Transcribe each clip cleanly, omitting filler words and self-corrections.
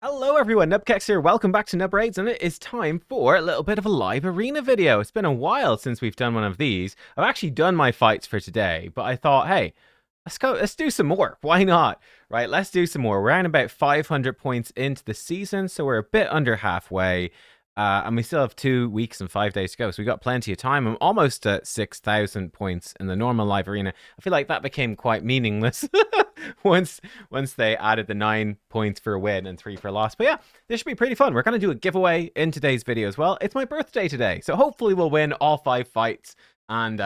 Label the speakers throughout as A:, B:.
A: Hello everyone, nubkeks here, welcome back to Nub Raids, and it is time for a little bit of a live arena video. It's been a while since we've done one of these. I've actually done my fights for today, but I thought, hey, let's do some more. Why not? Right, let's do some more. We're at about 500 points into the season, so we're a bit under halfway. And we still have 2 weeks and 5 days to go, so we got plenty of time. I'm almost at 6,000 points in the normal live arena. I feel like that became quite meaningless once they added the 9 points for a win and 3 for a loss. But yeah, this should be pretty fun. We're gonna do a giveaway in today's video as well. It's my birthday today, so hopefully we'll win all 5 fights and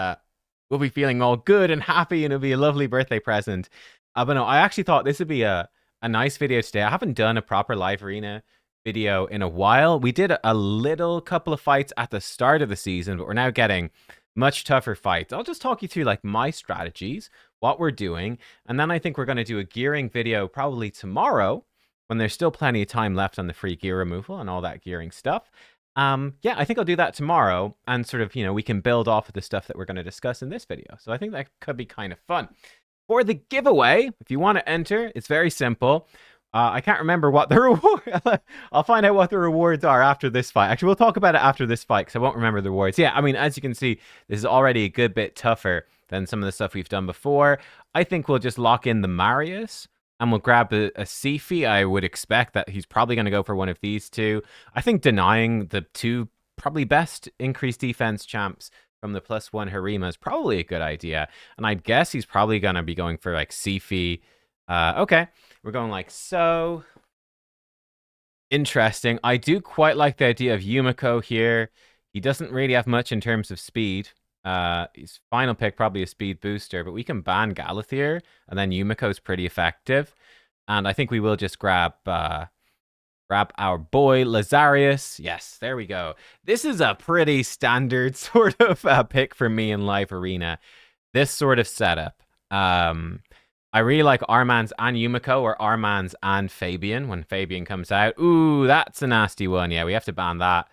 A: we'll be feeling all good and happy, and it'll be a lovely birthday present. But no, I actually thought this would be a nice video today. I haven't done a proper live arena video in a while. We did a little couple of fights at the start of the season, but we're now getting much tougher fights. I'll just talk you through like my strategies, what we're doing, and then I think we're going to do a gearing video probably tomorrow when there's still plenty of time left on the free gear removal and all that gearing stuff. Yeah, I think I'll do that tomorrow, and sort of, we can build off of the stuff that we're going to discuss in this video. So I think that could be kind of fun. For the giveaway, if you want to enter, it's very simple. I can't remember what the reward. I'll find out what the rewards are after this fight. Actually, we'll talk about it after this fight because I won't remember the rewards. Yeah, I mean, as you can see, this is already a good bit tougher than some of the stuff we've done before. I think we'll just lock in the Marius and we'll grab a Sifi. I would expect that he's probably going to go for one of these two. I think denying the two probably best increased defense champs from the +1 Harima is probably a good idea. And I'd guess he's probably going to be going for like Sifi. Okay, we're going like so. Interesting. I do quite like the idea of Yumiko here. He doesn't really have much in terms of speed. His final pick probably a speed booster, but we can ban Galathier, and then Yumiko's pretty effective. And I think we will just grab our boy Lazarius. Yes, there we go. This is a pretty standard sort of pick for me in live arena. This sort of setup. I really like Armanz and Yumiko, or Armanz and Fabian when Fabian comes out. Ooh, that's a nasty one. Yeah, we have to ban that.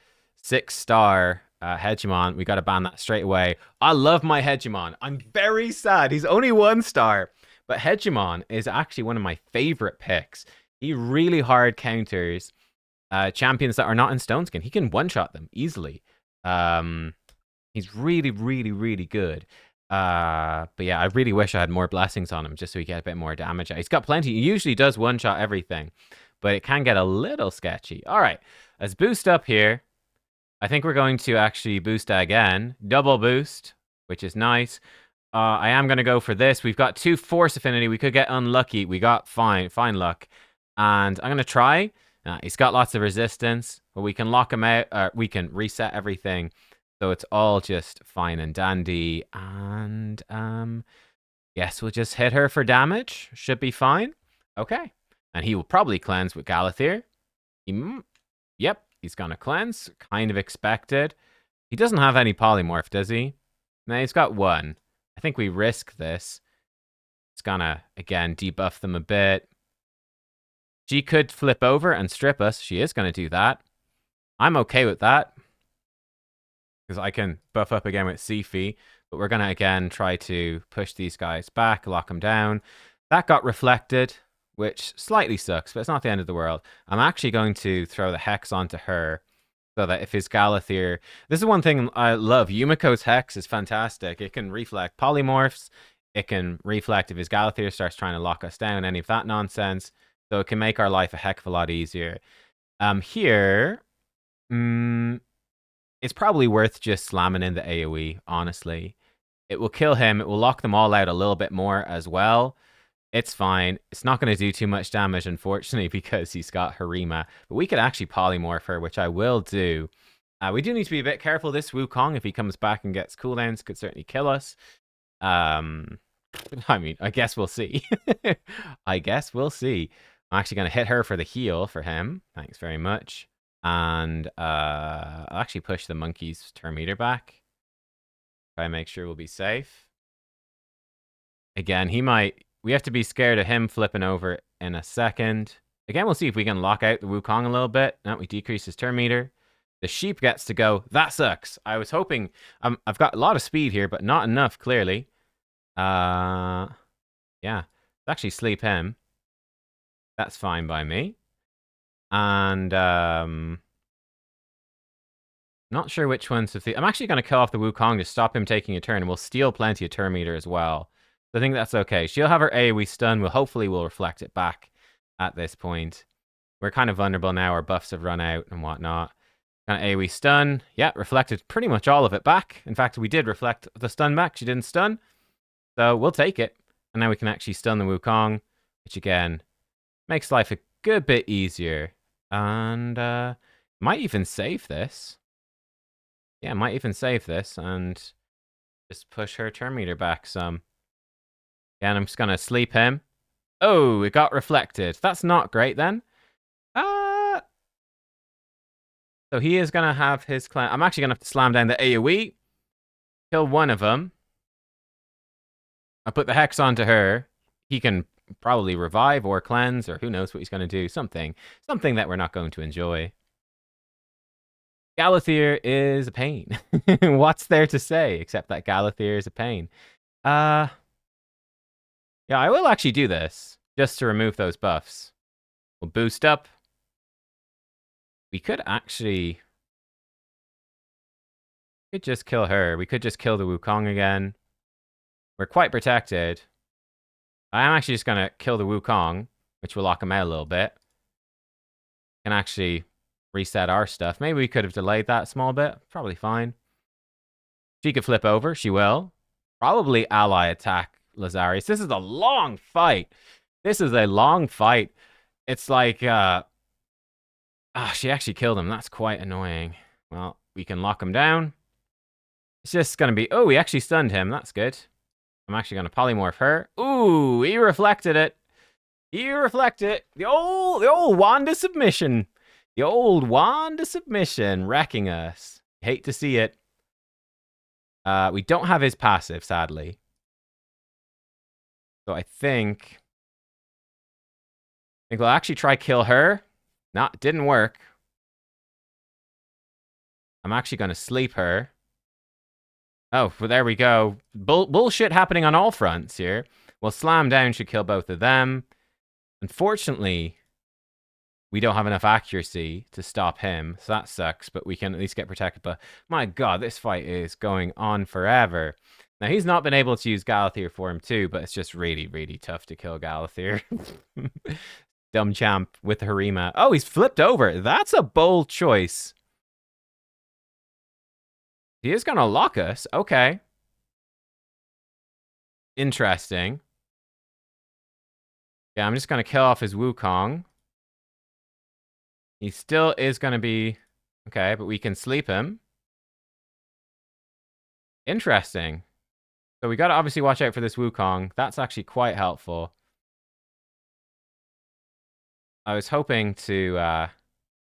A: 6-star Hedgemon. We got to ban that straight away. I love my Hedgemon. I'm very sad. He's only 1-star. But Hedgemon is actually one of my favorite picks. He really hard counters champions that are not in Stone Skin. He can one-shot them easily. He's really, really, really good. But yeah, I really wish I had more blessings on him just so he get a bit more damage. He's got plenty. He usually does one-shot everything, but it can get a little sketchy. All right, let's boost up here. I think we're going to actually boost again. Double boost, which is nice. I am going to go for this. We've got 2 force affinity. We could get unlucky. We got fine luck. And I'm going to try. He's got lots of resistance, but we can lock him out. We can reset everything. So it's all just fine and dandy. And yes, we'll just hit her for damage. Should be fine. Okay. And he will probably cleanse with Galathier. Yep, he's going to cleanse. Kind of expected. He doesn't have any polymorph, does he? No, he's got 1. I think we risk this. It's going to, again, debuff them a bit. She could flip over and strip us. She is going to do that. I'm okay with that, because I can buff up again with Sifi, but we're going to, again, try to push these guys back, lock them down. That got reflected, which slightly sucks, but it's not the end of the world. I'm actually going to throw the Hex onto her, so that if his Galathier... This is one thing I love. Yumiko's Hex is fantastic. It can reflect polymorphs. It can reflect if his Galathier starts trying to lock us down, any of that nonsense. So it can make our life a heck of a lot easier. Here... it's probably worth just slamming in the AoE, honestly. It will kill him. It will lock them all out a little bit more as well. It's fine. It's not going to do too much damage, unfortunately, because he's got Harima. But we could actually polymorph her, which I will do. We do need to be a bit careful. This Wukong, if he comes back and gets cooldowns, could certainly kill us. I mean, I guess we'll see. I guess we'll see. I'm actually going to hit her for the heal for him. Thanks very much. And I'll actually push the monkey's turn meter back. Try and make sure we'll be safe. Again, he might... We have to be scared of him flipping over in a second. Again, we'll see if we can lock out the Wukong a little bit. No, we decrease his turn meter. The sheep gets to go. That sucks. I was hoping... I've got a lot of speed here, but not enough, clearly. Yeah. Let's actually sleep him. That's fine by me. And not sure which ones to see. I'm actually going to kill off the Wukong to stop him taking a turn, and we'll steal plenty of turn meter as well. So I think that's okay. She'll have her AoE stun. Hopefully we'll reflect it back at this point. We're kind of vulnerable now. Our buffs have run out and whatnot. Kind of AoE stun. Yeah, reflected pretty much all of it back. In fact, we did reflect the stun back. She didn't stun. So we'll take it. And now we can actually stun the Wukong, which again makes life a good bit easier. And might even save this. Yeah, might even save this and just push her turn meter back some. Yeah, and I'm just going to sleep him. Oh, it got reflected. That's not great then. So he is going to have his clan. I'm actually going to have to slam down the AoE. Kill one of them. I'll put the Hex onto her. He can probably revive or cleanse, or who knows what he's going to do. Something that we're not going to enjoy. Galathier is a pain. What's there to say except that Galathier is a pain? Yeah, I will actually do this just to remove those buffs. We'll boost up. We could actually... could just kill her. We could just kill the Wukong again. We're quite protected. I am actually just going to kill the Wukong, which will lock him out a little bit. Can actually reset our stuff. Maybe we could have delayed that a small bit. Probably fine. She could flip over. She will. Probably ally attack Lazarius. This is a long fight. This is a long fight. It's like, she actually killed him. That's quite annoying. Well, we can lock him down. It's just going to be... oh, we actually stunned him. That's good. I'm actually going to polymorph her. Ooh, he reflected it. He reflected it. The old Wanda submission. The old Wanda submission wrecking us. Hate to see it. We don't have his passive, sadly. So I think we'll actually try kill her. Didn't work. I'm actually going to sleep her. Oh, well, there we go. Bullshit happening on all fronts here. Well, slam down should kill both of them. Unfortunately, we don't have enough accuracy to stop him, so that sucks, but we can at least get protected. But my god, this fight is going on forever. Now, he's not been able to use Galathier for him too, but it's just really, really tough to kill Galathier. Dumb champ with Harima. Oh, he's flipped over. That's a bold choice. He is going to lock us. Okay. Interesting. Yeah, I'm just going to kill off his Wukong. He still is going to be... okay, but we can sleep him. Interesting. So we got to obviously watch out for this Wukong. That's actually quite helpful. I was hoping to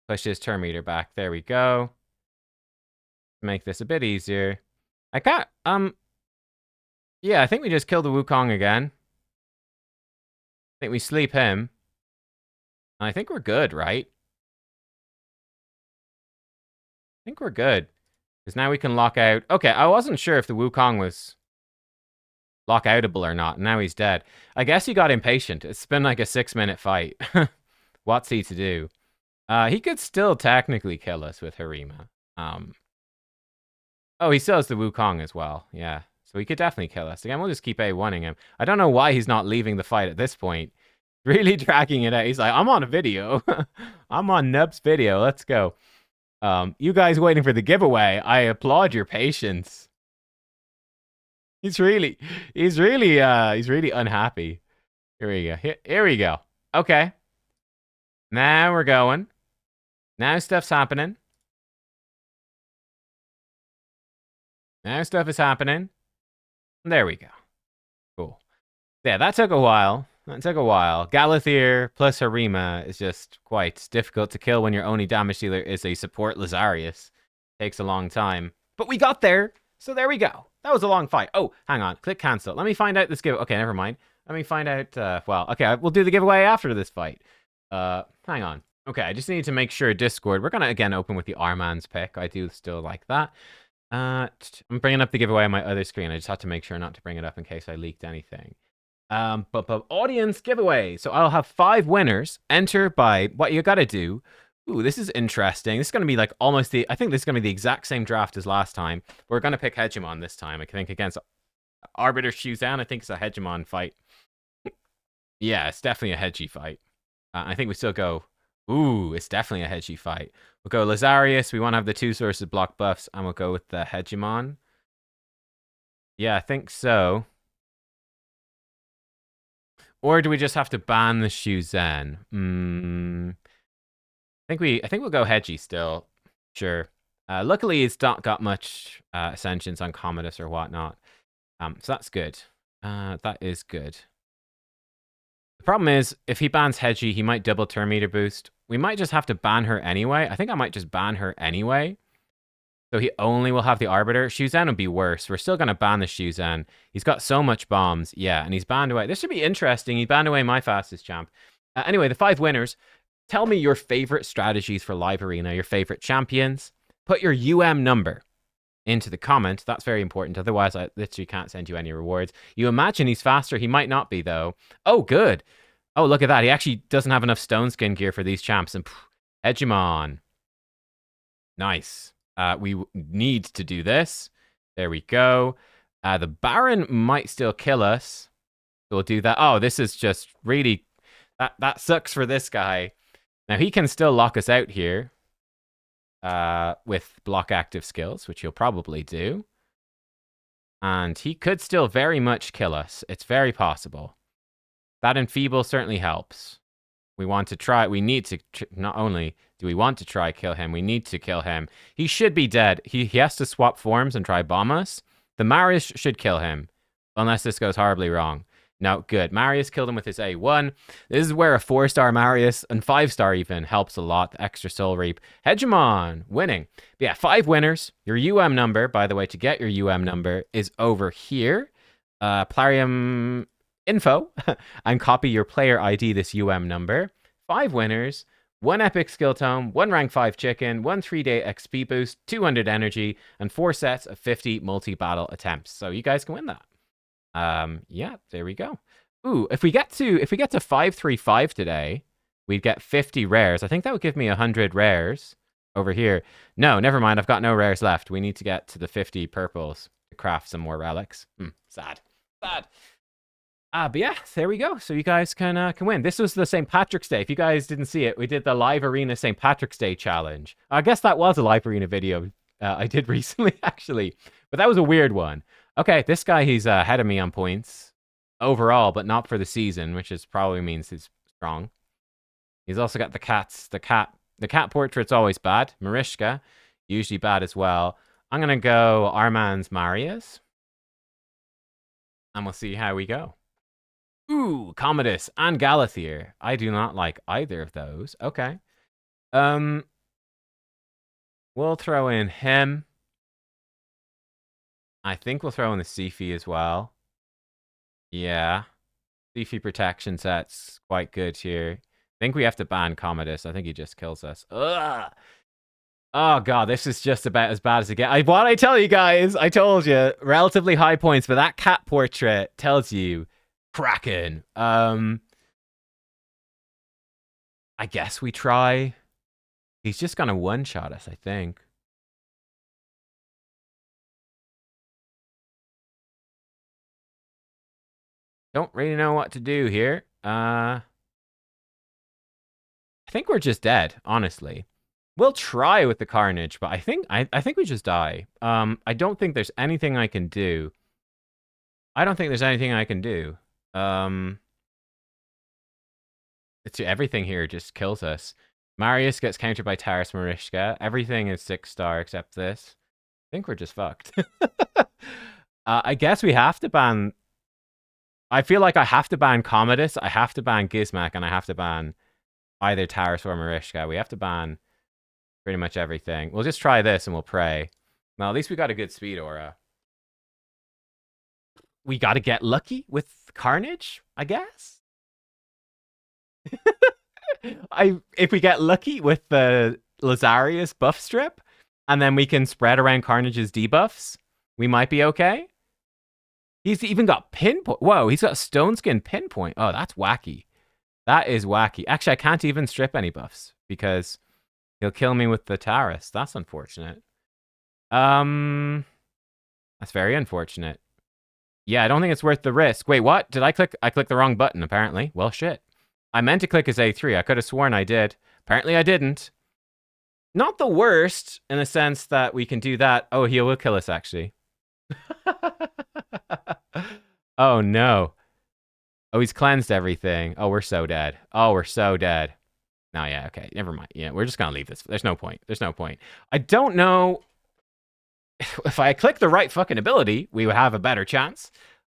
A: push his turn meter back. There we go. Make this a bit easier. I can't... yeah, I think we just killed the Wukong again. I think we sleep him. I think we're good, right? I think we're good. Because now we can lock out... okay, I wasn't sure if the Wukong was lock-outable or not. Now he's dead. I guess he got impatient. It's been like a 6-minute fight. What's he to do? He could still technically kill us with Harima. Oh, he still has the Wukong as well. Yeah. So he could definitely kill us. Again, we'll just keep A1ing him. I don't know why he's not leaving the fight at this point. Really dragging it out. He's like, I'm on a video. I'm on Nub's video. Let's go. You guys waiting for the giveaway. I applaud your patience. He's really unhappy. Here we go. Here we go. Okay. Now we're going. Now stuff's happening. Now stuff is happening. There we go. Cool. Yeah, that took a while. Galathier plus Harima is just quite difficult to kill when your only damage dealer is a support Lazarius. Takes a long time. But we got there. So there we go. That was a long fight. Oh, hang on. Click cancel. Let me find out this giveaway. Okay, never mind. Let me find out. Well, okay, we'll do the giveaway after this fight. Hang on. Okay, I just need to make sure Discord. We're going to, again, open with the Armanz pick. I do still like that. I'm bringing up the giveaway on my other screen. I just have to make sure not to bring it up in case I leaked anything. But audience giveaway. So I'll have 5 winners. Enter by what you gotta do. Ooh, this is interesting. This is gonna be like almost the. I think this is gonna be the exact same draft as last time. We're gonna pick Hedgemon this time. I think against Arbiter Shuzan. I think it's a Hedgemon fight. Yeah, it's definitely a hedgy fight. I think we still go. Ooh, it's definitely a hedgy fight. We'll go Lazarius. We want to have the 2 sources block buffs, and we'll go with the Hedgemon. Yeah, I think so. Or do we just have to ban the Shuzan? I think we'll go hedgy still. Sure. Luckily, it's not got much ascensions on Commodus or whatnot. So that's good. That is good. The problem is, if he bans hedgy, he might double turn meter boost. We might just have to ban her anyway. I think I might just ban her anyway. So he only will have the Arbiter. Shuzan would be worse. We're still going to ban the Shuzan. He's got so much bombs. Yeah, and he's banned away. This should be interesting. He banned away my fastest champ. Anyway, the 5 winners. Tell me your favorite strategies for Live Arena, your favorite champions. Put your number into the comment. That's very important. Otherwise, I literally can't send you any rewards. You imagine he's faster. He might not be, though. Oh, good. Oh, look at that. He actually doesn't have enough stone skin gear for these champs. And Hedgemon. Nice. We need to do this. There we go. The Baron might still kill us. We'll do that. Oh, this is just really... That sucks for this guy. Now, he can still lock us out here with block active skills, which he'll probably do. And he could still very much kill us. It's very possible. That enfeeble certainly helps. We want to try... We need to... Not only do we want to try kill him, we need to kill him. He should be dead. He has to swap forms and try bomb us. The Marius should kill him. Unless this goes horribly wrong. No, good. Marius killed him with his A1. This is where a 4-star Marius, and 5-star even, helps a lot. The extra Soul Reap. Hegemon, winning. But yeah, 5 winners. Your number, by the way, to get your number, is over here. Plarium info. And copy your player ID, this number. 5 winners. 1 epic skill tome, 1 rank 5 chicken, 1 3-day XP boost, 200 energy, and 4 sets of 50 multi-battle attempts. So you guys can win that. Yeah, there we go. Ooh, if we get to 535 today, we'd get 50 rares. I think that would give me 100 rares over here. No, never mind. I've got no rares left. We need to get to the 50 purples to craft some more relics. Sad. But yeah, there we go. So you guys can win. This was the St. Patrick's Day. If you guys didn't see it, we did the Live Arena St. Patrick's Day challenge. I guess that was a Live Arena video I did recently, actually. But that was a weird one. Okay, this guy, he's ahead of me on points overall, but not for the season, which is probably means he's strong. He's also got the cats. The cat portrait's always bad. Marishka, usually bad as well. I'm going to go Armanz Marius. And we'll see how we go. Ooh, Commodus and Galathier. I do not like either of those. Okay. We'll throw in him. I think we'll throw in the Sifi as well. Yeah. Sifi protection set's quite good here. I think we have to ban Commodus. I think he just kills us. Ugh. Oh, God, this is just about as bad as it gets. What I tell you guys, I told you, relatively high points, but that cat portrait tells you kraken. I guess we try. He's just gonna one-shot us, I think. Don't really know what to do here. I think we're just dead, honestly. We'll try with the Carnage, but I think we just die. I don't think there's anything I can do. It's everything here just kills us. Marius gets countered by Taras Marishka. Everything is 6-star except this. I think we're just fucked. I guess we have to ban... I feel like I have to ban Commodus, I have to ban Gizmak, and I have to ban either Taras or Marishka. We have to ban pretty much everything. We'll just try this and we'll pray. Well, at least we got a good speed aura. We got to get lucky with Carnage, I guess. If we get lucky with the Lazarius buff strip, and then we can spread around Carnage's debuffs, we might be okay. He's even got pinpoint. Whoa, he's got stone skin pinpoint. Oh, that's wacky. That is wacky. Actually, I can't even strip any buffs because he'll kill me with the Taurus. That's unfortunate. That's very unfortunate. Yeah, I don't think it's worth the risk. Wait, what? Did I click? I clicked the wrong button, apparently. Well, shit. I meant to click his A3. I could have sworn I did. Apparently, I didn't. Not the worst in the sense that we can do that. Oh, he will kill us, actually. Oh, no. Oh, he's cleansed everything. Oh, we're so dead. Oh, we're so dead. No, yeah, okay. Never mind. Yeah, we're just going to leave this. There's no point. There's no point. I don't know. If I click the right fucking ability, we would have a better chance.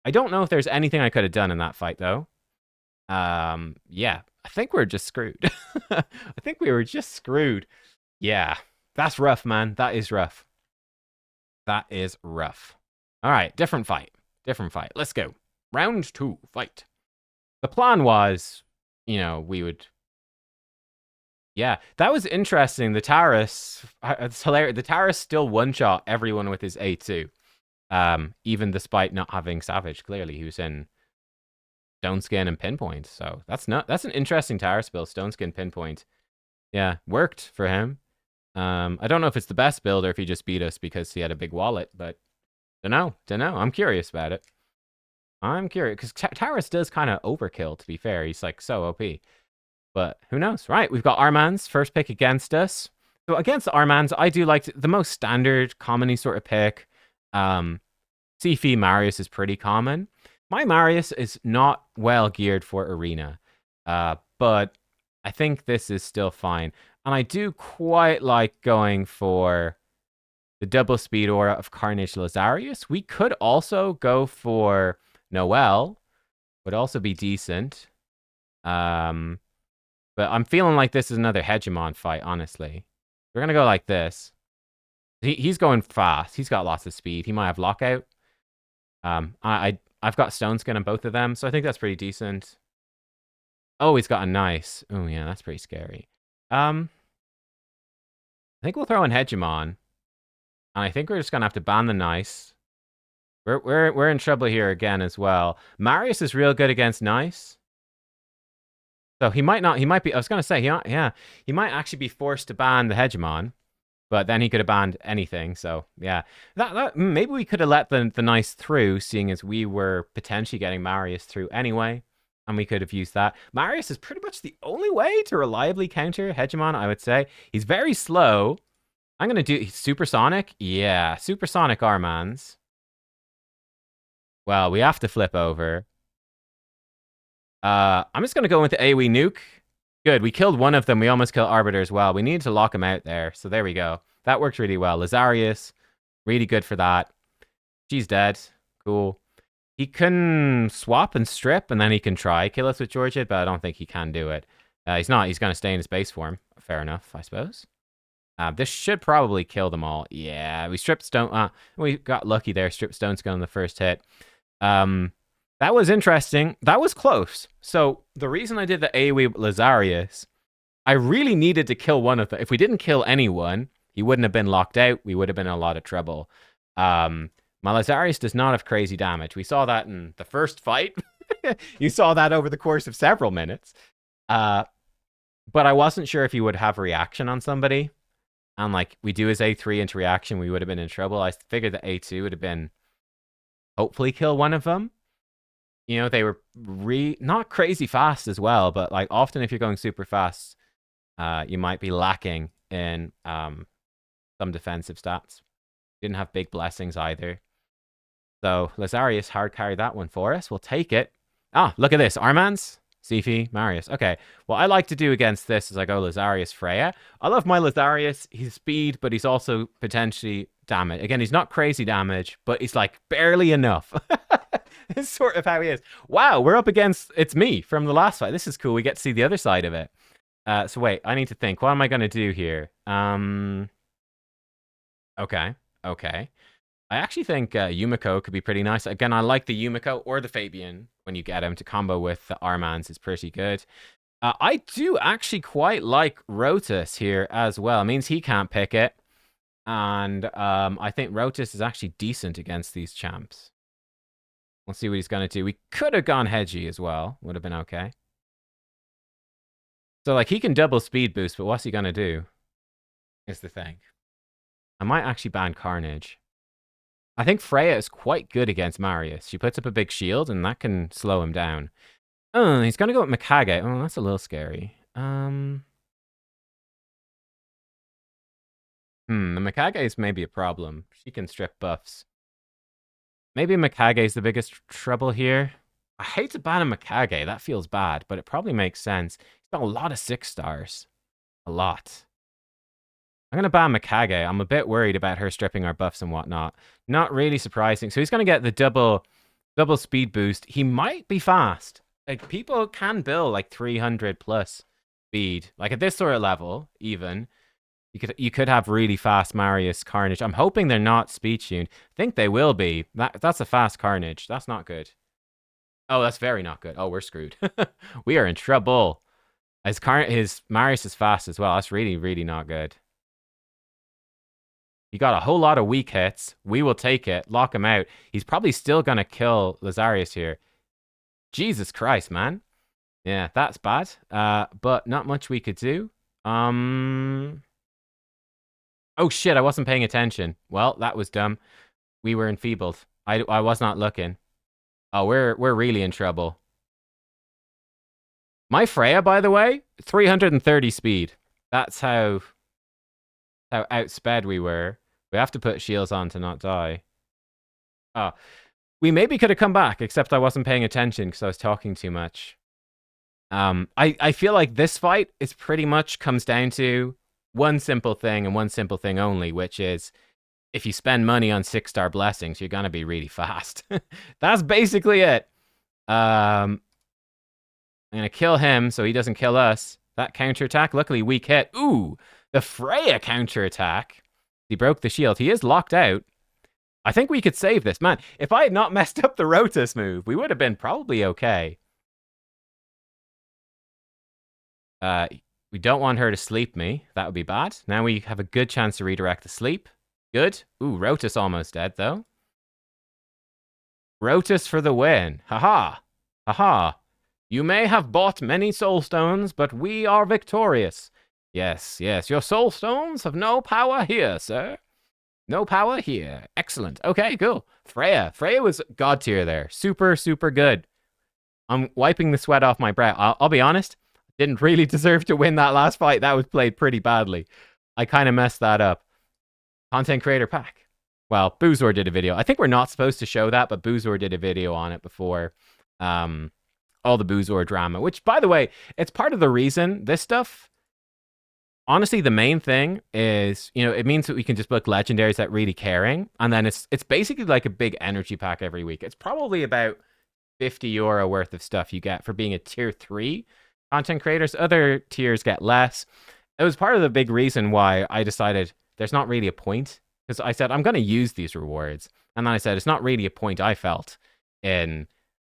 A: I don't know if there's anything I could have done in that fight, though. Yeah, I think we're just screwed. I think we were just screwed. Yeah, that's rough, man. That is rough. That is rough. All right, different fight. Different fight. Let's go. Round 2, fight. The plan was, we would... Yeah, that was interesting. The Taurus, it's hilarious. The Taurus still one-shot everyone with his A2. Even despite not having Savage, clearly. He was in Stone Skin and Pinpoint. So that's an interesting Taurus build, Stone Skin Pinpoint. Yeah, worked for him. I don't know if it's the best build or if he just beat us because he had a big wallet, but don't know. I'm curious about it. I'm curious because Taurus does kind of overkill, to be fair. He's like so OP. But who knows? Right, we've got Armanz, first pick against us. So against Armanz, I do like the most standard, common sort of pick. Sifi Marius is pretty common. My Marius is not well geared for Arena. But I think this is still fine. And I do quite like going for the double speed aura of Carnage Lazarius. We could also go for Noel. Would also be decent. But I'm feeling like this is another Hedgemon fight, honestly. We're going to go like this. He's going fast. He's got lots of speed. He might have Lockout. I've got Stone Skin on both of them, so I think that's pretty decent. Oh, he's got a nice. Oh, yeah, that's pretty scary. I think we'll throw in Hedgemon. And I think we're just going to have to ban the nice. We're in trouble here again as well. Marius is real good against nice. So he might be, I was going to say, he might actually be forced to ban the Hedgemon, but then he could have banned anything. So yeah, maybe we could have let the nice through, seeing as we were potentially getting Marius through anyway, and we could have used that. Marius is pretty much the only way to reliably counter Hedgemon, I would say. He's very slow. I'm going to do Supersonic. Yeah, Supersonic Armanz. Well, we have to flip over. I'm just going to go with the AoE nuke. Good, we killed one of them. We almost killed Arbiter as well. We needed to lock him out there. So there we go. That worked really well. Lazarius, really good for that. She's dead. Cool. He can swap and strip, and then he can try kill us with Georgia, but I don't think he can do it. He's not. He's going to stay in his base form. Fair enough, I suppose. This should probably kill them all. Yeah, we stripped Stone... we got lucky there. Stripped Stone Skin on the first hit. That was interesting. That was close. So the reason I did the AoE Lazarius, I really needed to kill one of them. If we didn't kill anyone, he wouldn't have been locked out. We would have been in a lot of trouble. My Lazarius does not have crazy damage. We saw that in the first fight. You saw that over the course of several minutes. But I wasn't sure if he would have a reaction on somebody. And like we do his A3 into reaction, we would have been in trouble. I figured the A2 would have been hopefully kill one of them. They were not crazy fast as well, but like often if you're going super fast, you might be lacking in some defensive stats. Didn't have big blessings either. So Lazarius hard carried that one for us. We'll take it. Ah, look at this. Armanz, Sifi, Marius. Okay. What I like to do against this is I go Lazarius, Freya. I love my Lazarius. He's speed, but he's also potentially damage. Again, he's not crazy damage, but he's like barely enough. It's sort of how he is. Wow, we're up against... It's me from the last fight. This is cool. We get to see the other side of it. So wait, I need to think. What am I going to do here? Okay. I actually think Yumiko could be pretty nice. Again, I like the Yumiko or the Fabian when you get him to combo with the Armanz is pretty good. I do actually quite like Rotus here as well. It means he can't pick it. And I think Rotus is actually decent against these champs. Let's see what he's going to do. We could have gone Hedgie as well. Would have been okay. So, like, he can double speed boost, but what's he going to do? Is the thing. I might actually ban Carnage. I think Freya is quite good against Marius. She puts up a big shield, and that can slow him down. Oh, he's going to go with Mikage. Oh, that's a little scary. The Mikage is maybe a problem. She can strip buffs. Maybe Mikage is the biggest trouble here. I hate to ban a Mikage. That feels bad, but it probably makes sense. He's got a lot of 6 stars. A lot. I'm going to ban Mikage. I'm a bit worried about her stripping our buffs and whatnot. Not really surprising. So he's going to get the double speed boost. He might be fast. Like, people can build like 300 plus speed. Like, at this sort of level, even, you could have really fast Marius Carnage. I'm hoping they're not speed tuned. I think they will be. That's a fast Carnage. That's not good. Oh, that's very not good. Oh, we're screwed. We are in trouble. His Marius is fast as well. That's really, really not good. He got a whole lot of weak hits. We will take it. Lock him out. He's probably still going to kill Lazarius here. Jesus Christ, man. Yeah, that's bad. But not much we could do. Oh, shit, I wasn't paying attention. Well, that was dumb. We were enfeebled. I was not looking. Oh, we're really in trouble. My Freya, by the way, 330 speed. That's how outsped we were. We have to put shields on to not die. Oh, we maybe could have come back, except I wasn't paying attention because I was talking too much. I feel like this fight is pretty much comes down to one simple thing and one simple thing only, which is if you spend money on 6-star blessings, you're going to be really fast. That's basically it. I'm going to kill him so he doesn't kill us. That counterattack, luckily weak hit. Ooh, the Freya counterattack. He broke the shield. He is locked out. I think we could save this. Man, if I had not messed up the Rotus move, we would have been probably okay. We don't want her to sleep me. That would be bad. Now we have a good chance to redirect the sleep. Good. Ooh, Rotus almost dead, though. Rotus for the win. Haha. Haha. You may have bought many soul stones, but we are victorious. Yes, yes. Your soul stones have no power here, sir. No power here. Excellent. Okay, cool. Freya. Freya was god tier there. Super, super good. I'm wiping the sweat off my brow. I'll be honest. Didn't really deserve to win that last fight. That was played pretty badly. I kind of messed that up. Content creator pack. Well, Boozor did a video. I think we're not supposed to show that, but Boozor did a video on it before all the Boozor drama, which, by the way, it's part of the reason this stuff. Honestly, the main thing is, it means that we can just book legendaries that really caring. And then it's basically like a big energy pack every week. It's probably about €50 worth of stuff you get for being a tier 3 content creators. Other tiers get less. It was part of the big reason why I decided there's not really a point. Because I said, I'm going to use these rewards. And then I said, it's not really a point I felt in,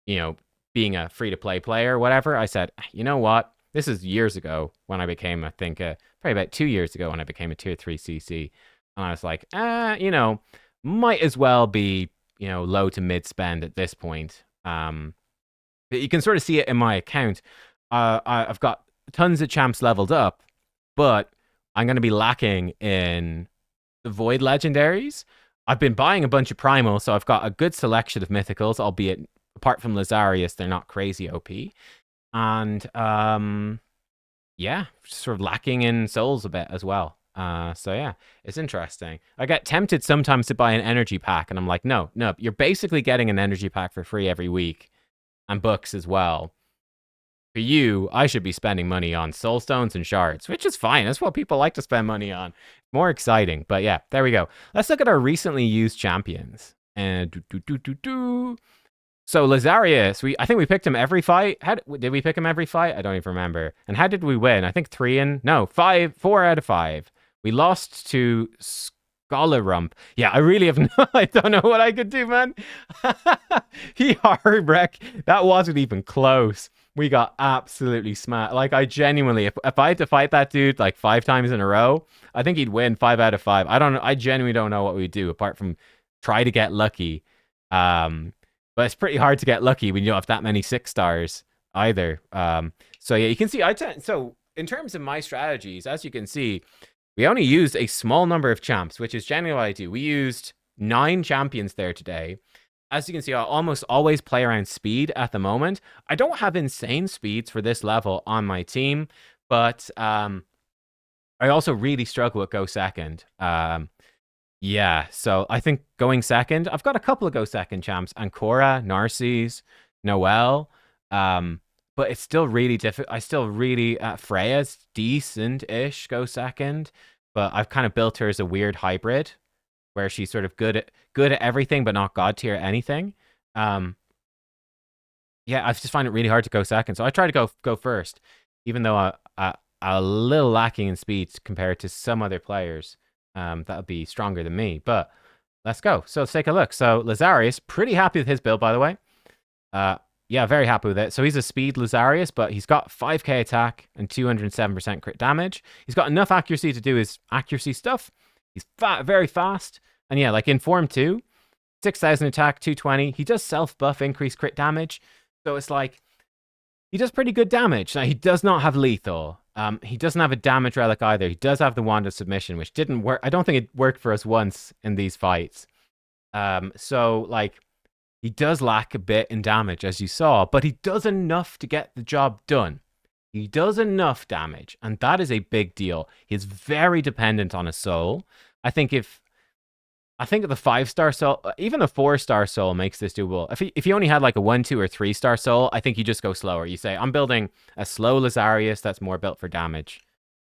A: being a free-to-play player or whatever. I said, you know what? This is years ago when I became, I think, probably about 2 years ago when I became a tier 3 CC. And I was like, might as well be, low to mid spend at this point. But you can sort of see it in my account. I've got tons of champs leveled up, but I'm going to be lacking in the Void legendaries. I've been buying a bunch of primals, so I've got a good selection of mythicals, albeit apart from Lazarius, they're not crazy OP. And yeah, sort of lacking in souls a bit as well. So yeah, it's interesting. I get tempted sometimes to buy an energy pack, and I'm like, no, you're basically getting an energy pack for free every week, and books as well. For you, I should be spending money on soul stones and shards, which is fine. That's what people like to spend money on. More exciting. But yeah, there we go. Let's look at our recently used champions. And So Lazarius, I think we picked him every fight. Did we pick him every fight? I don't even remember. And how did we win? I think 4 out of 5. We lost to Scholarump. Yeah, I really have I don't know what I could do, man. He hard wreck. That wasn't even close. We got absolutely smashed. Like, I genuinely, if I had to fight that dude like 5 times in a row, I think he'd win 5 out of 5. I don't know. I genuinely don't know what we'd do apart from try to get lucky. But it's pretty hard to get lucky when you don't have that many 6 stars either. So yeah, you can see so in terms of my strategies, as you can see, we only used a small number of champs, which is generally what I do. We used 9 champions there today. As you can see, I almost always play around speed at the moment. I don't have insane speeds for this level on my team, but I also really struggle with go second. Yeah, so I think going second, I've got a couple of go second champs, Ancora, Narcisse, Noel, but it's still really difficult. I still really, Freya's decent-ish go second, but I've kind of built her as a weird hybrid where she's sort of good at everything, but not god tier at anything. Yeah, I just find it really hard to go second, so I try to go first, even though I'm a little lacking in speed compared to some other players. That would be stronger than me, but let's go. So let's take a look. So Lazarius, pretty happy with his build, by the way. Yeah, very happy with it. So he's a speed Lazarius, but he's got 5k attack and 207% crit damage. He's got enough accuracy to do his accuracy stuff. He's very fast. And yeah, like in Form 2, 6,000 attack, 220. He does self-buff increase crit damage. So it's like, he does pretty good damage. Now, he does not have lethal. He doesn't have a damage relic either. He does have the Wand of Submission, which didn't work. I don't think it worked for us once in these fights. So, like, he does lack a bit in damage, as you saw, but he does enough to get the job done. He does enough damage, and that is a big deal. He's very dependent on a soul. I think the 5-star soul, even a 4-star soul makes this doable. If he only had like a 1, 2, or 3-star soul, I think you just go slower. You say, I'm building a slow Lazarius that's more built for damage.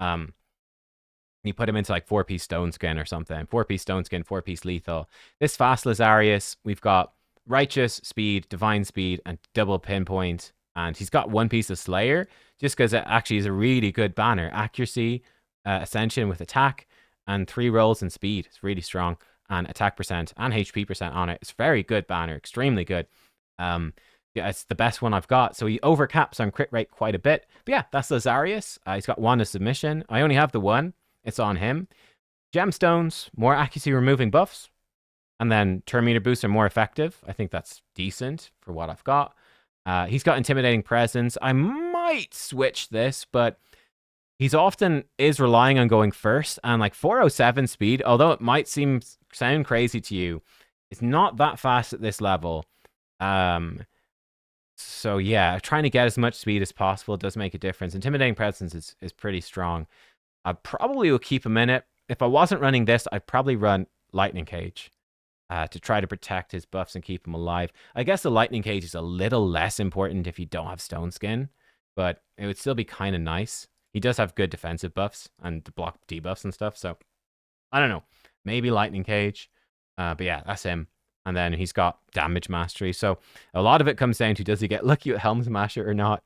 A: You put him into like 4-piece stone skin or something. 4-piece stone skin, 4-piece lethal. This fast Lazarius, we've got righteous speed, divine speed, and double pinpoint. And he's got 1 piece of Slayer, just because it actually is a really good banner. Accuracy, Ascension with attack, and 3 rolls in speed. It's really strong. And attack percent and HP percent on it. It's very good banner, extremely good. Yeah, it's the best one I've got. So he overcaps on crit rate quite a bit. But yeah, that's Lazarius. He's got Wand of Submission. I only have the 1. It's on him. Gemstones, more accuracy removing buffs. And then turn meter boosts are more effective. I think that's decent for what I've got. He's got Intimidating Presence. I might switch this, but he's often is relying on going first. And like 407 speed, although it might sound crazy to you, it's not that fast at this level. So yeah, trying to get as much speed as possible does make a difference. Intimidating Presence is pretty strong. I probably will keep him in it. If I wasn't running this, I'd probably run Lightning Cage to try to protect his buffs and keep him alive. I guess the Lightning Cage is a little less important if you don't have Stone Skin, but it would still be kind of nice. He does have good defensive buffs and block debuffs and stuff, so I don't know. Maybe Lightning Cage. But yeah, that's him. And then he's got Damage Mastery. So a lot of it comes down to, does he get lucky with Helm Smasher or not?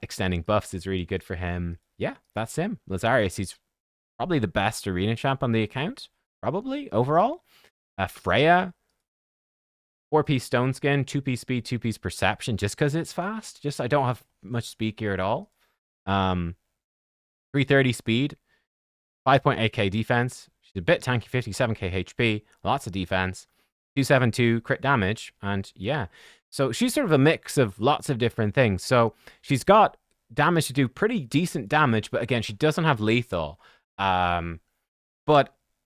A: Extending buffs is really good for him. Yeah, that's him. Lazarius, he's probably the best arena champ on the account. Probably, overall. Freya, 4-piece Stone Skin, 2-piece speed, 2-piece perception, just because it's fast. Just I don't have much speed gear at all. 330 speed, 5.8k defense. She's a bit tanky, 57k HP, lots of defense, 272 crit damage, and yeah. So she's sort of a mix of lots of different things. So she's got damage to do pretty decent damage, but again, she doesn't have lethal. But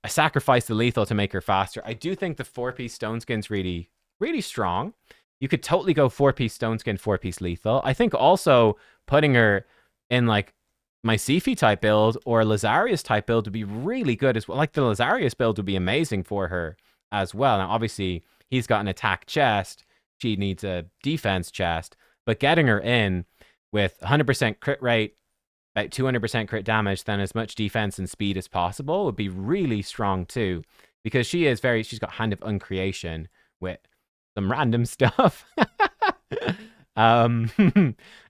A: I sacrificed the lethal to make her faster. I do think the 4-piece Stone Skin's really, really strong. You could totally go 4-piece Stone Skin, 4-piece lethal. I think also putting her in like my Sifi type build or Lazarius type build would be really good as well. Like the Lazarius build would be amazing for her as well. Now, obviously, he's got an attack chest. She needs a defense chest. But getting her in with 100% crit rate, about 200% crit damage, then as much defense and speed as possible would be really strong too. Because she's got Hand of Uncreation with some random stuff.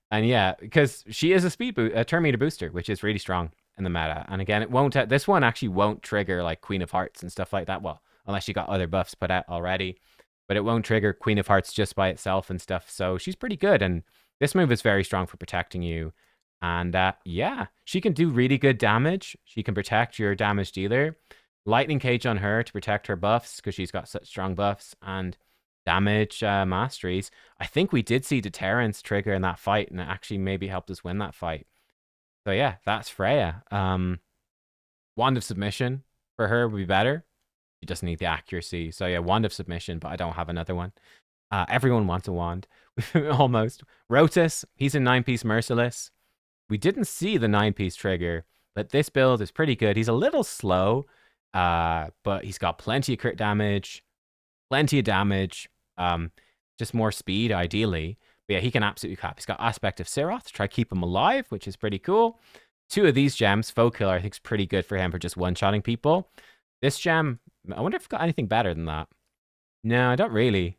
A: And yeah, because she is a turn meter booster, which is really strong in the meta. And again, it won't. This one actually won't trigger like Queen of Hearts and stuff like that. Well, unless you got other buffs put out already, but it won't trigger Queen of Hearts just by itself and stuff. So she's pretty good, and this move is very strong for protecting you. And yeah, she can do really good damage. She can protect your damage dealer. Lightning Cage on her to protect her buffs because she's got such strong buffs, and damage masteries. I think we did see deterrence trigger in that fight, and it actually maybe helped us win that fight. So yeah, that's Freya. Wand of Submission for her would be better. She doesn't need the accuracy. So yeah, Wand of Submission, but I don't have another one. Everyone wants a wand. Almost. Rotus, he's a 9-piece Merciless. We didn't see the 9-piece trigger, but this build is pretty good. He's a little slow, but he's got plenty of crit damage, plenty of damage, just more speed, ideally. But yeah, he can absolutely cap. He's got Aspect of Siroth to try to keep him alive, which is pretty cool. 2 of these gems, Folk Killer, I think is pretty good for him for just one-shotting people. This gem, I wonder if I've got anything better than that. No, I don't really.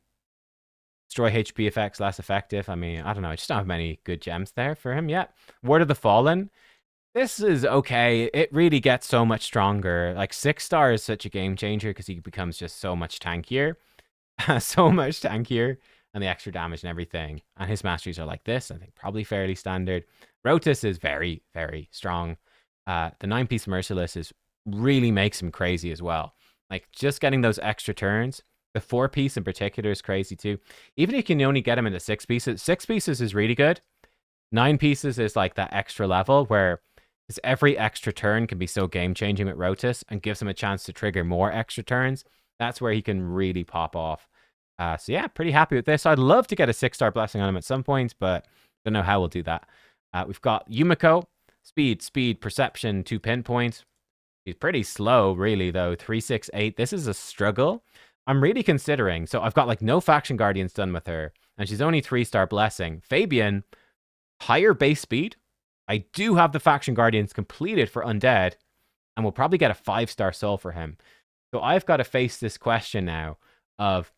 A: Destroy HP effects, less effective. I mean, I don't know. I just don't have many good gems there for him yet. Word of the Fallen. This is okay. It really gets so much stronger. Like 6-star is such a game changer because he becomes just so much tankier. So much tankier. And the extra damage and everything. And his masteries are like this. I think probably fairly standard. Rotus is very, very strong. The 9-piece Merciless really makes him crazy as well. Like just getting those extra turns. The 4-piece in particular is crazy too. Even if you can only get him into 6 pieces, 6 pieces is really good. 9 pieces is like that extra level where every extra turn can be so game changing with Rotus and gives him a chance to trigger more extra turns. That's where he can really pop off. So yeah, pretty happy with this. I'd love to get a 6-star blessing on him at some point, but don't know how we'll do that. We've got Yumiko, speed, perception, 2 pinpoint. He's pretty slow, really, though. 368. This is a struggle. I'm really considering. So I've got like no faction guardians done with her, and she's only 3-star blessing. Fabian, higher base speed. I do have the faction guardians completed for undead, and we'll probably get a 5-star soul for him. So I've got to face this question now of,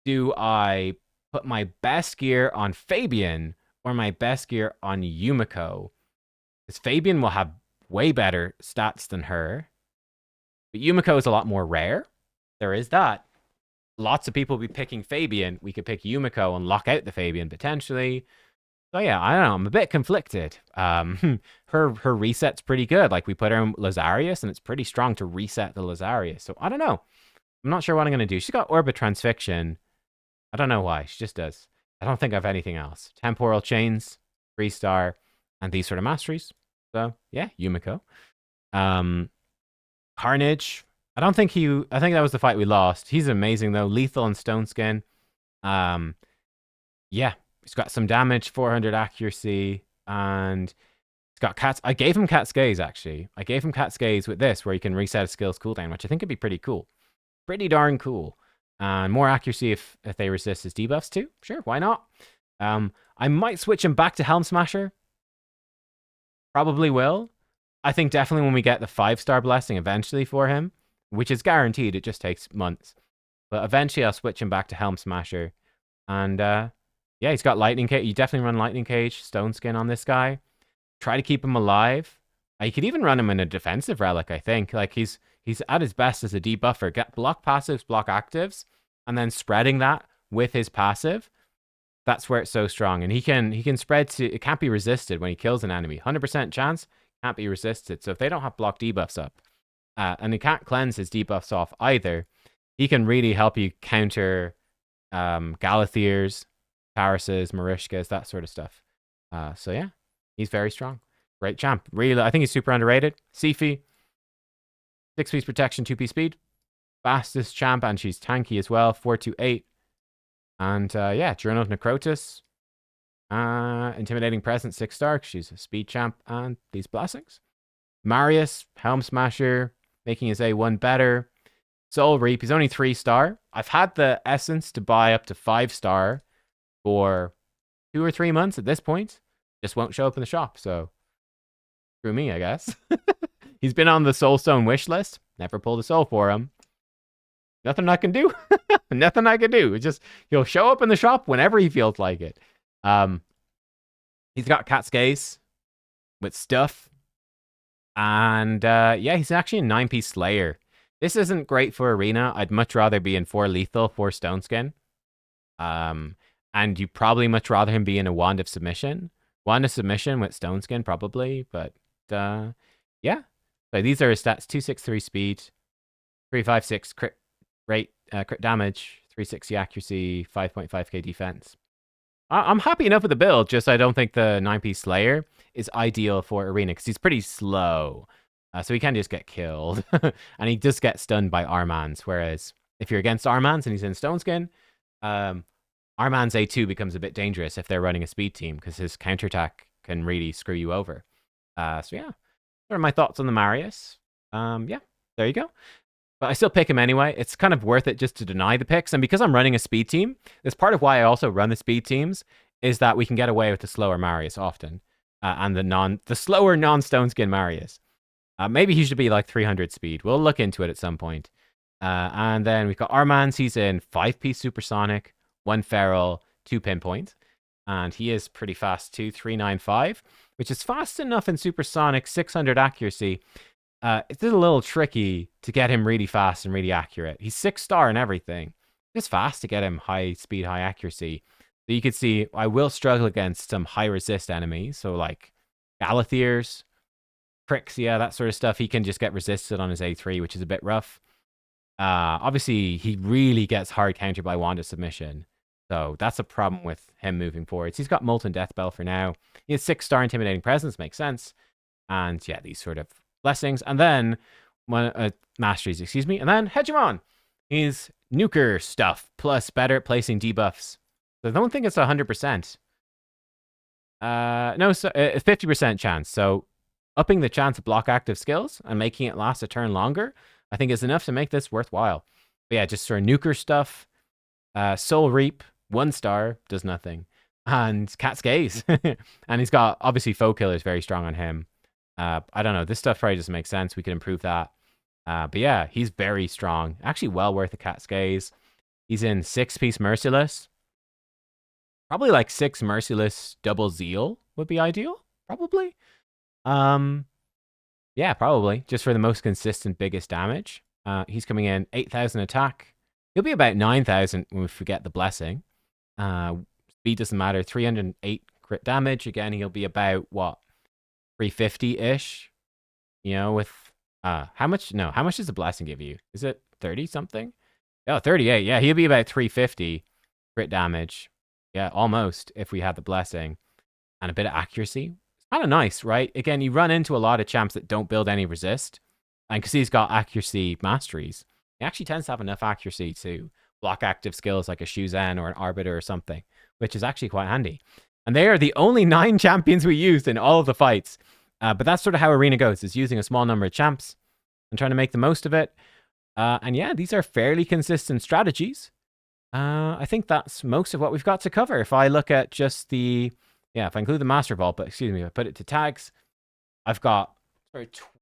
A: do I put my best gear on Fabian or my best gear on Yumiko? Because Fabian will have way better stats than her. But Yumiko is a lot more rare. There is that. Lots of people will be picking Fabian. We could pick Yumiko and lock out the Fabian potentially. So yeah, I don't know. I'm a bit conflicted. Her reset's pretty good. Like we put her in Lazarius and it's pretty strong to reset the Lazarius. So I don't know. I'm not sure what I'm going to do. She's got Orbit Transfixion. I don't know why. She just does. I don't think I have anything else. Temporal Chains, 3-star, and these sort of masteries. So yeah, Yumiko. Carnage. I think that was the fight we lost. He's amazing though. Lethal and Stone Skin. Yeah. He's got some damage, 400 accuracy, and he's got Cat's. I gave him Cat's Gaze, actually. I gave him Cat's Gaze with this, where he can reset a skill's cooldown, which I think would be pretty cool. Pretty darn cool. And more accuracy if they resist his debuffs too. Sure, why not? I might switch him back to Helm Smasher. Probably will. I think definitely when we get the 5-star blessing eventually for him, which is guaranteed, it just takes months. But eventually I'll switch him back to Helm Smasher. And yeah, he's got Lightning Cage. You definitely run Lightning Cage, Stone Skin on this guy. Try to keep him alive. You could even run him in a defensive relic, I think. Like he's at his best as a debuffer. Get block passives, block actives, and then spreading that with his passive. That's where it's so strong. And he can spread to, it can't be resisted when he kills an enemy. 100% chance, can't be resisted. So if they don't have block debuffs up, and he can't cleanse his debuffs off either, he can really help you counter Galathirs, Tauruses, Marishkas, that sort of stuff. So yeah, he's very strong. Great champ. Really, I think he's super underrated. Sifi, 6-piece protection, 2-piece speed. Fastest champ, and she's tanky as well, 428. And yeah, Journal of Necrotus. Intimidating Presence, 6-star, she's a speed champ, and these blessings. Marius, Helm Smasher, making his A1 better. Soul Reap, he's only 3-star. I've had the essence to buy up to 5-star for 2 or 3 months at this point. Just won't show up in the shop, so screw me, I guess. He's been on the Soulstone wish list. Never pulled a soul for him. Nothing I can do. Nothing I can do. It's just, he'll show up in the shop whenever he feels like it. He's got Cat's Gaze with stuff. And yeah, he's actually a 9-piece Slayer. This isn't great for Arena. I'd much rather be in 4 Lethal, 4 Stone Skin. And you probably much rather him be in a Wand of Submission. Wand of Submission with Stone Skin, probably. But yeah. So these are his stats. 263 speed, 356 crit rate, crit damage, 360 accuracy, 5.5k defense. I'm happy enough with the build, just I don't think the 9-piece Slayer is ideal for Arena because he's pretty slow. So he can just get killed. And he does get stunned by Armanz. Whereas if you're against Armanz and he's in Stone Skin, Armanz A2 becomes a bit dangerous if they're running a speed team because his counterattack can really screw you over. So yeah, those are my thoughts on the Marius. Yeah, there you go. But I still pick him anyway. It's kind of worth it just to deny the picks. And because I'm running a speed team, that's part of why I also run the speed teams, is that we can get away with the slower Marius often. And the slower non-Stone Skin Marius. Maybe he should be like 300 speed. We'll look into it at some point. And then we've got Armanz. He's in 5-piece Supersonic, 1 Feral, 2 Pinpoint. And he is pretty fast too, 395, which is fast enough in Supersonic, 600 accuracy. It's a little tricky to get him really fast and really accurate. He's 6-star and everything. It's fast to get him high speed, high accuracy. So you could see I will struggle against some high resist enemies. So like Galathirs, Pricks, yeah, that sort of stuff. He can just get resisted on his A3, which is a bit rough. Obviously, he really gets hard countered by Wanda Submission. So that's a problem with him moving forwards. He's got Molten Death Bell for now. He has 6-star Intimidating Presence, makes sense. And yeah, these sort of blessings. And then masteries, excuse me. And then Hedgemon. He's nuker stuff plus better at placing debuffs. So I don't think it's 100%. No, so 50% chance. So upping the chance of block active skills and making it last a turn longer, I think is enough to make this worthwhile. But yeah, just sort of nuker stuff. Soul Reap, 1-star, does nothing. And Cat's Gaze. And he's got, obviously, Foe Killer is very strong on him. I don't know. This stuff probably doesn't make sense. We could improve that. But yeah, he's very strong. Actually, well worth a Cat's Gaze. He's in 6-piece Merciless. Probably like 6 Merciless double Zeal would be ideal. Probably. Yeah, probably. Just for the most consistent, biggest damage. He's coming in 8,000 attack. He'll be about 9,000 when we forget the Blessing. Speed doesn't matter. 308 crit damage. Again, he'll be about, what? 350-ish, you know, with how much does the Blessing give you? Is it 30 something? Oh, 38. Yeah, he'll be about 350 crit damage. Yeah, almost, if we had the Blessing and a bit of accuracy. It's kind of nice, right? Again, you run into a lot of champs that don't build any resist, and because he's got accuracy masteries, he actually tends to have enough accuracy to block active skills like a Shuzen or an Arbiter or something, which is actually quite handy. And they are the only 9 champions we used in all of the fights. But that's sort of how Arena goes, is using a small number of champs and trying to make the most of it. And yeah, these are fairly consistent strategies. I think that's most of what we've got to cover. If I look at just if I include the Master Vault, but excuse me, if I put it to tags, I've got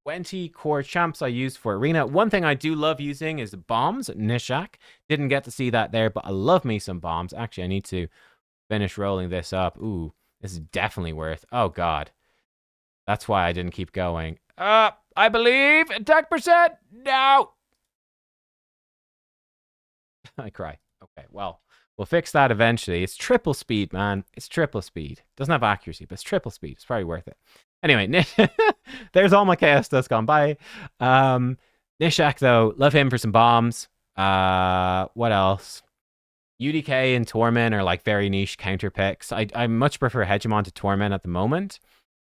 A: 20 core champs I use for Arena. One thing I do love using is bombs. Nishak. Didn't get to see that there, but I love me some bombs. Actually, I need to finish rolling this up. Ooh, this is definitely worth. Oh, God. That's why I didn't keep going. I believe. Attack percent. No. I cry. Okay, well, we'll fix that eventually. It's triple speed, man. It's triple speed. Doesn't have accuracy, but it's triple speed. It's probably worth it. Anyway, there's all my chaos dust gone by. Nishak, though, love him for some bombs. What else? UDK and Torment are like very niche counter picks. I much prefer Hedgemon to Torment at the moment.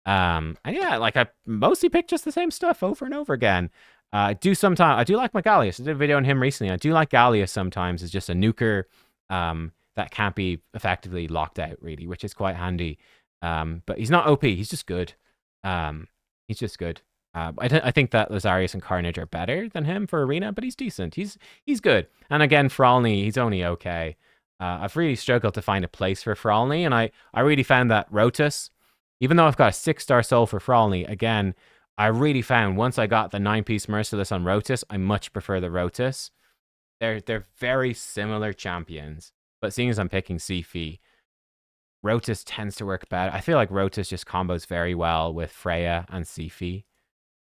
A: And yeah, like I mostly pick just the same stuff over and over again. I do like my Gallius. I did a video on him recently. I do like Gallius sometimes as just a nuker that can't be effectively locked out, really, which is quite handy. But he's not OP. He's just good. He's just good. I think that Lazarius and Carnage are better than him for Arena, but he's decent. He's good. And again, Fralny, he's only okay. I've really struggled to find a place for Fralny, and I really found that Rotus, even though I've got a 6-star soul for Fralny, again, I really found once I got the 9-piece Merciless on Rotus, I much prefer the Rotus. They're very similar champions, but seeing as I'm picking Sifi, Rotus tends to work better. I feel like Rotus just combos very well with Freya and Sifi,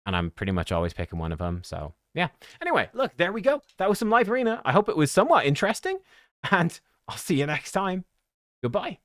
A: and I'm pretty much always picking one of them, so yeah. Anyway, look, there we go. That was some live Arena. I hope it was somewhat interesting, and I'll see you next time. Goodbye.